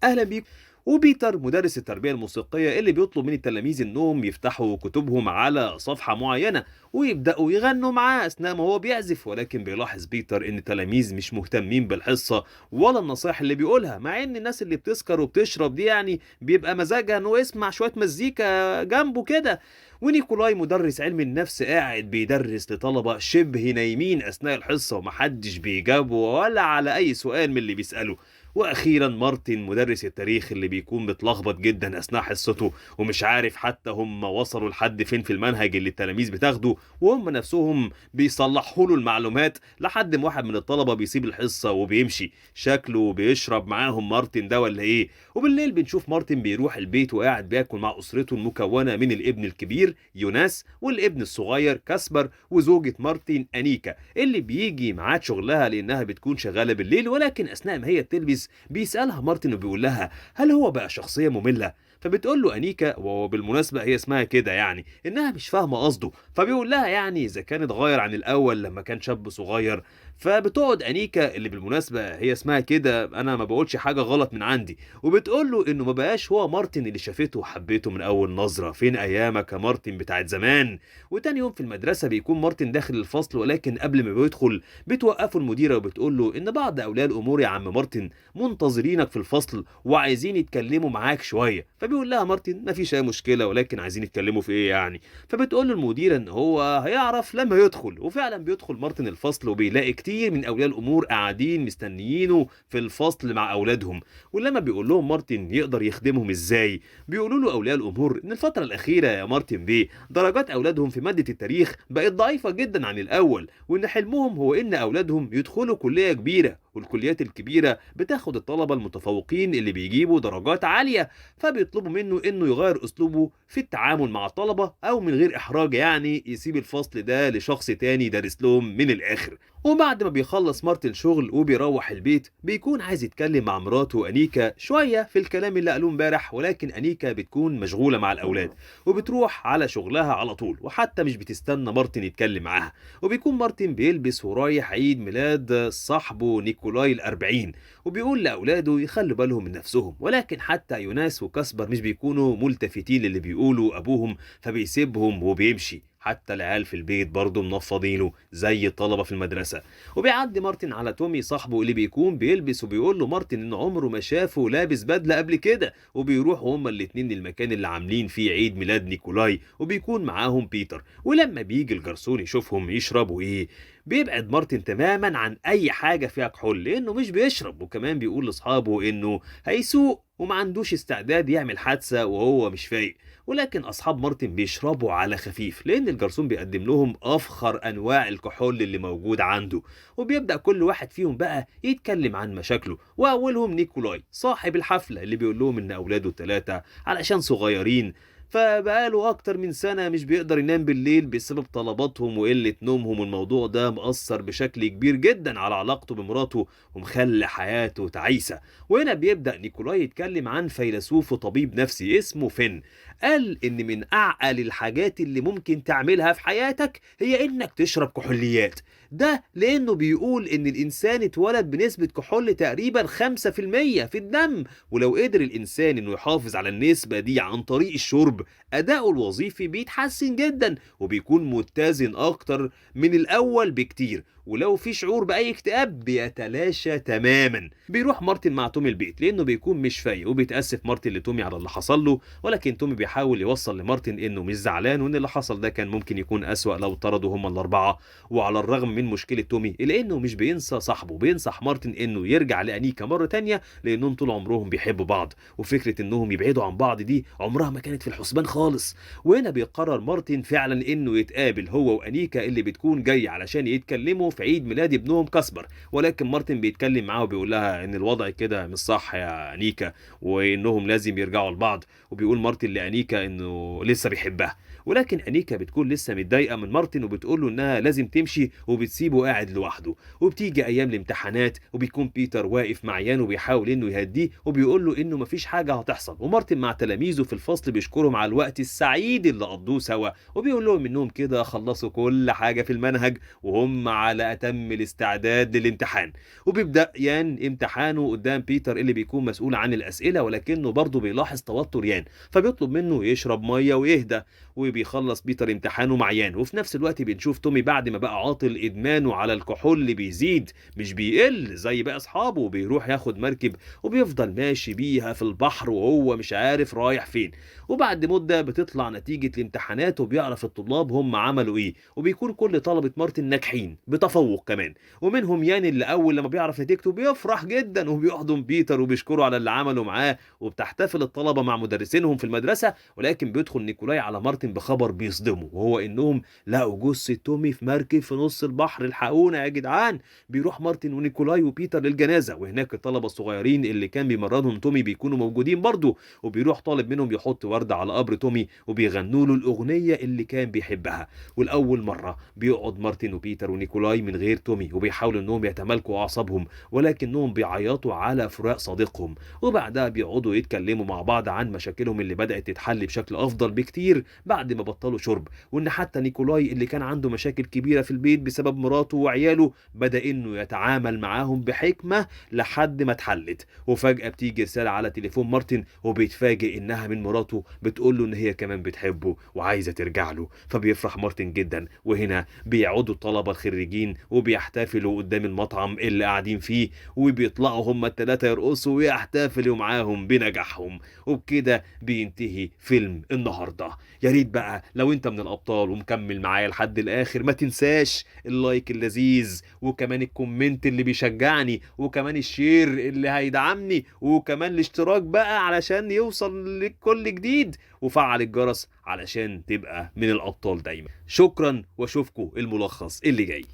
أهلا بيكم. وبيتر مدرس التربية الموسيقية اللي بيطلب من التلاميذ إنهم يفتحوا كتبهم على صفحة معينة ويبدأوا يغنوا معاه أثناء ما هو بيعزف، ولكن بيلاحظ بيتر إن التلاميذ مش مهتمين بالحصة ولا النصائح اللي بيقولها، مع إن الناس اللي بتسكر وبتشرب دي يعني بيبقى مزاجها إنه يسمع شوية مزيكا جنبه كده. ونيكولاي مدرس علم النفس قاعد بيدرس لطلبة شبه نايمين أثناء الحصة ومحدش بيجاوبه ولا على أي سؤال من اللي بيسأله. واخيرا مارتن مدرس التاريخ اللي بيكون متلخبط جدا اثناء حصته ومش عارف حتى هم وصلوا لحد فين في المنهج اللي التلاميذ بتاخده، وهم نفسهم بيصلحوا له المعلومات لحد ما واحد من الطلبه بيسيب الحصه وبيمشي. شكله بيشرب معاهم مارتن ده ولا ايه؟ وبالليل بنشوف مارتن بيروح البيت وقاعد بياكل مع اسرته المكونه من الابن الكبير يوناس والابن الصغير كاسبر وزوجة مارتن أنيكا اللي بيجي ميعاد شغلها لأنها بتكون شغالة بالليل، ولكن أثناء ما هي بتلبس بيسألها مارتن وبيقول لها هل هو بقى شخصية مملة؟ فبتقول له أنيكا، وبالمناسبة هي اسمها كده يعني، إنها مش فاهمة قصده، فبيقول لها يعني إذا كان اتغير عن الأول لما كان شاب صغير. فبتقعد أنيكا اللي بالمناسبة هي اسمها كده، أنا ما بقولش حاجة غلط من عندي، وبتقول له إنه ما بقاش هو مارتن اللي شافته وحبيته من أول نظرة، فين أيامك يا مارتن بتاعت زمان. وتاني يوم في المدرسة بيكون مارتن داخل الفصل، ولكن قبل ما بيدخل بتوقفه المديرة وبتقول له إن بعض أولياء الأمور يا عم مارتن منتظرينك في الفصل وعايزين يتكلموا معاك شوية. فبيقول لها مارتن مفيش أي مشكلة، ولكن عايزين يتكلموا في إيه يعني؟ فبتقول له المديرة إن هو هيعرف لما يدخل. وفعلا بيدخل مارتن الفصل وبيلاقي كتير من أولياء الأمور قاعدين مستنيينه في الفصل مع أولادهم. ولما بيقول لهم مارتن يقدر يخدمهم إزاي، بيقولوا له أولياء الأمور إن الفترة الأخيرة يا مارتن بيه درجات أولادهم في مادة التاريخ بقت ضعيفة جدا عن الأول، وإن حلمهم هو إن أولادهم يدخلوا كلية كبيرة، والكليات الكبيرة بتاخد الطلبة المتفوقين اللي بيجيبوا درجات عالية. فبيطلبوا منه إنه يغير أسلوبه في التعامل مع الطلبة، أو من غير إحراج يعني يسيب الفصل ده لشخص تاني يدرس لهم من الآخر. وبعد ما بيخلص مارتن شغل وبيروح البيت بيكون عايز يتكلم مع مراته أنيكا شوية في الكلام اللي قالوه امبارح، ولكن أنيكا بتكون مشغولة مع الأولاد وبتروح على شغلها على طول، وحتى مش بتستنى مارتن يتكلم معاها. وبيكون مارتن بيلبس ورايح عيد ميلاد صاحبه نيكولاي الأربعين، وبيقول لأولاده يخلوا بالهم من نفسهم، ولكن حتى يوناس وكاسبر مش بيكونوا ملتفتين للي بيقولوا أبوهم، فبيسيبهم وبيمشي. حتى العيال في البيت برضه منفضينه زي الطلبة في المدرسة. وبيعدي مارتن على تومي صاحبه اللي بيكون بيلبس، وبيقول له مارتن إن عمره ما شافه لابس بدلة قبل كده، وبيروحوا هما الاتنين للمكان اللي عاملين فيه عيد ميلاد نيكولاي، وبيكون معاهم بيتر. ولما بيجي الجرسون يشوفهم يشربوا إيه، بيبعد مارتن تماما عن أي حاجة فيها كحول لأنه مش بيشرب، وكمان بيقول لأصحابه إنه هيسوق وما عندوش استعداد يعمل حادثة وهو مش فايق. ولكن أصحاب مارتن بيشربوا على خفيف لأن الجرسون بيقدم لهم أفخر أنواع الكحول اللي موجود عنده. وبيبدأ كل واحد فيهم بقى يتكلم عن مشاكله، وأولهم نيكولاي صاحب الحفلة اللي بيقول لهم إن أولاده الثلاثة علشان صغيرين فبقاله أكتر من سنة مش بيقدر ينام بالليل بسبب طلباتهم وقلة نومهم، والموضوع ده مأثر بشكل كبير جدا على علاقته بمراته ومخلي حياته تعيسة. وهنا بيبدأ نيكولاي يتكلم عن فيلسوف وطبيب نفسي اسمه فين. قال إن من أعقل الحاجات اللي ممكن تعملها في حياتك هي إنك تشرب كحوليات، ده لأنه بيقول إن الإنسان اتولد بنسبة كحول تقريبا 5% في الدم، ولو قدر الإنسان إنه يحافظ على النسبة دي عن طريق الشرب أداؤه الوظيفي بيتحسن جدا وبيكون متزن أكتر من الأول بكتير، ولو في شعور بأي اكتئاب بيتلاشى تماما. بيروح مارتن مع تومي البيت لأنه بيكون مش فايق، وبيتأسف مارتن لتومي على اللي حصل له، ولكن تومي بيحاول يوصل لمارتن إنه مش زعلان وإن اللي حصل ده كان ممكن يكون أسوأ لو طردوا هما الأربعة. وعلى الرغم من مشكلة تومي إلا إنه مش بينسى صاحبه، بينصح مارتن إنه يرجع لأنيكا مرة تانية لأنهم طول عمرهم بيحبوا بعض، وفكرة إنهم يبعدوا عن بعض دي عمرها ما كانت في الحسبان خالص. وهنا بيقرر مارتن فعلا إنه يتقابل هو وأنيكا اللي بتكون جاية علشان يتكلموا في عيد ميلاد ابنهم كاسبر، ولكن مارتن بيتكلم معاه وبيقول لها إن الوضع كده مش صح يا أنيكا وإنهم لازم يرجعوا لبعض. وبيقول مارتن لأنيكا إنه لسه بيحبها، ولكن أنيكا بتكون لسه متضايقة من مارتن وبتقول له إنها لازم تمشي وبتسيبه قاعد لوحده. وبتيجي أيام الامتحانات وبيكون بيتر واقف مع يان وبيحاول إنه يهديه وبيقول له إنه مفيش حاجة هتحصل، ومارتن مع تلاميذه في الفصل بيشكرهم على الوقت السعيد اللي قضوه سوا، وبيقول لهم إنهم كده خلصوا كل حاجة في المنهج وهم على أتم الاستعداد للامتحان. وبيبدأ يان امتحانه قدام بيتر اللي بيكون مسؤول عن الأسئلة، ولكنه برضه بيلاحظ توتر يان، فبيطلب منه يشرب مية ويهدى. وبيخلص بيتر امتحانه مع يان، وفي نفس الوقت بنشوف تومي بعد ما بقى عاطل إدمانه على الكحول اللي بيزيد مش بيقل زي باقي أصحابه، وبيروح ياخد مركب وبيفضل ماشي بيها في البحر وهو مش عارف رايح فين. وبعد مدة بتطلع نتيجة الامتحانات وبيعرف الطلاب هم عملوا ايه، وبيكون كل طلبة مارتن ناجحين بتفوق كمان. ومنهم يان اللي اول لما بيعرف نتيجته بيفرح جدا وبيحضن بيتر وبيشكره على اللي عمله معاه، وبتحتفل الطلبة مع مدرسينهم في المدرسة. ولكن بيدخل نيكولاي على مارتن بخبر بيصدمه، وهو انهم لقوا جثة تومي في مركب في نص البحر. الحقونا يا جدعان! بيروح مارتن ونيكولاي وبيتر للجنازة، وهناك الطلبة الصغيرين اللي كان بيمرنهم تومي بيكونوا موجودين برضه. وبيروح طالب منهم يحط وردة على قبر تومي وبيغنوا له الأغنية اللي كان بيحبها. والأول مرة بيقعد مارتن وبيتر ونيكولاي من غير تومي، وبيحاولوا إنهم يتمالكوا أعصابهم، ولكنهم بيعيطوا على فراق صديقهم. وبعدها بيقعدوا يتكلموا مع بعض عن مشاكلهم اللي بدأت تتحل بشكل أفضل بكتير بعد ما بطلوا شرب، وإن حتى نيكولاي اللي كان عنده مشاكل كبيرة في البيت بسبب مراته وعياله بدأ إنه يتعامل معاهم بحكمة لحد ما اتحلت. وفجأة بتيجي رسالة على تليفون مارتن، وبيتفاجئ إنها من مراته بتقول له إن هي كمان بتحبه وعايزة ترجع له. فبيفرح مارتن جدا، وهنا بيقعدوا الطلبة الخريجين وبيحتفلوا قدام المطعم اللي قاعدين فيه، وبيطلعوا هما التلاتة يرقصوا ويحتفلوا معاهم بنجاحهم. وبكده بينتهي فيلم النهاردة. يا ريت بقى لو انت من الأبطال ومكمل معايا لحد الآخر ما تنساش اللايك اللذيذ، وكمان الكومنت اللي بيشجعني، وكمان الشير اللي هيدعمني، وكمان الاشتراك بقى علشان يوصل لكل جديد، وفعل الجرس علشان تبقى من الأبطال دايما. شكرا، واشوفكم الملخص اللي جاي.